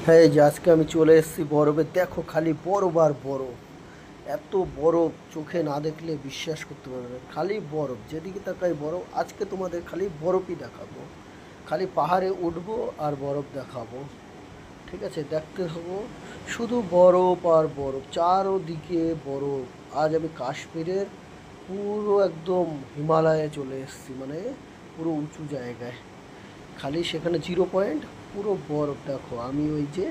হ্যাঁ, এই যে আজকে আমি চলে এসেছি বরফে। দেখো খালি বরফ আর বরফ। এত বরফ চোখে না দেখলে বিশ্বাস করতে পারবে না। খালি বরফ, যেদিকে তাকাই বরফ। আজকে তোমাদের খালি বরফই দেখাবো। খালি পাহাড়ে উঠবো আর বরফ দেখাবো। ঠিক আছে, দেখতে থাকো। শুধু বরফ আর বরফ, চারোদিকে বরফ। আজ আমি কাশ্মীরের পুরো একদম হিমালয়ে চলে এসেছি, মানে পুরো উঁচু জায়গায়। খালি সেখানে 0 পয়েন্ট, পুরো বরফ। দেখো আমি ওই যে,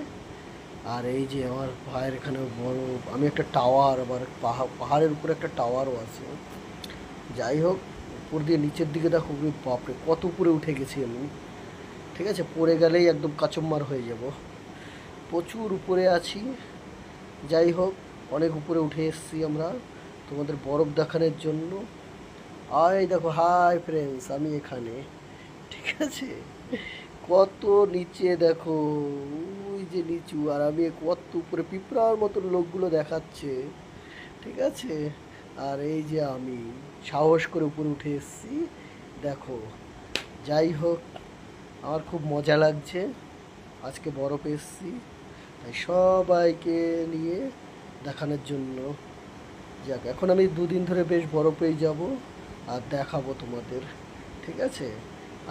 আর এই যে আমার ভাইয়ের এখানে বরফ। আমি একটা টাওয়ার, আবার পাহাড়ের উপরে একটা টাওয়ারও আছে। যাই হোক, উপর দিয়ে নিচের দিকে দেখো, বাপরে কত উপরে উঠে গেছি আমি। ঠিক আছে, পড়ে গেলেই একদম কাচম্মার হয়ে যাব। প্রচুর উপরে আছি। যাই হোক, অনেক উপরে উঠে এসেছি আমরা তোমাদের বরফ দেখানোর জন্য। আয় দেখো, হাই ফ্রেন্ডস, আমি এখানে। ঠিক আছে, কত নিচে দেখো, ওই যে নিচু, আর আমি কত উপরে পিঁপড়ার মতন লোকগুলো দেখাচ্ছে। ঠিক আছে, আর এই যে আমি সাহস করে উপরে উঠে এসেছি। দেখো, যাই হোক, আমার খুব মজা লাগছে। আজকে বরফে এসেছি, তাই সবাইকে নিয়ে দেখানোর জন্য। যাক, এখন আমি 2 দিন ধরে বেশ বরফেই যাব আর দেখাবো তোমাদের। ঠিক আছে,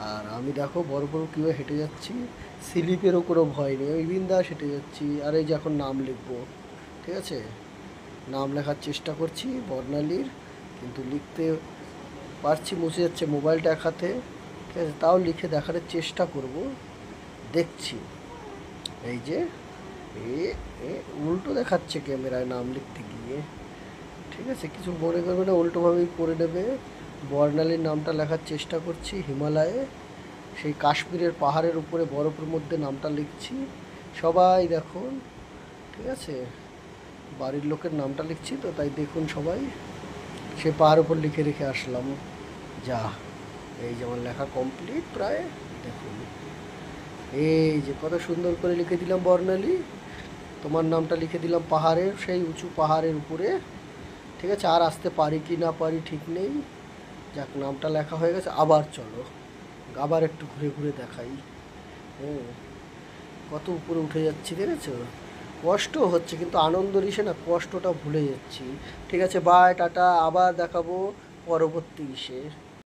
আর আমি দেখো বরফের উপর কীভাবে হেঁটে যাচ্ছি। স্লিপেরও কোনো ভয় নেই, আমি বিন্দাস হেঁটে যাচ্ছি। আর এই যে এখন নাম লিখবো। ঠিক আছে, নাম লেখার চেষ্টা করছি বর্ণালীর, কিন্তু লিখতে পারছি, মুছে যাচ্ছে মোবাইলটা এক হাতে। ঠিক আছে, তাও লিখে দেখানোর চেষ্টা করব। দেখছি, এই যে এ এ উল্টো দেখাচ্ছে ক্যামেরায় নাম লিখতে গিয়ে। ঠিক আছে, কিছু মনে করবে না, উল্টোভাবেই করে নেবে। বর্ণালীর নামটা লেখার চেষ্টা করছি হিমালয়ে, সেই কাশ্মীরের পাহাড়ের উপরে বরফের মধ্যে নামটা লিখছি। সবাই দেখুন। ঠিক আছে, বাড়ির লোকের নামটা লিখছি তো, তাই দেখুন সবাই। সে পাহাড়ের উপর লিখে রেখে আসলাম। যা, এই যেমন লেখা কমপ্লিট প্রায়। দেখুন, এই যে কত সুন্দর করে লিখে দিলাম বর্ণালী। তোমার নামটা লিখে দিলাম পাহাড়ের, সেই উঁচু পাহাড়ের উপরে। ঠিক আছে, আর আসতে পারি কি না পারি ঠিক নেই। যাক, নামটা লেখা হয়ে গেছে। আবার চলো, আবার একটু ঘুরে ঘুরে দেখাই। হ্যাঁ, কত উপরে উঠে যাচ্ছি দেখেছো। কষ্ট হচ্ছে, কিন্তু আনন্দ ইসে না কষ্টটা ভুলে যাচ্ছি। ঠিক আছে, বাই, টাটা, আবার দেখাবো পরবর্তী ইসে।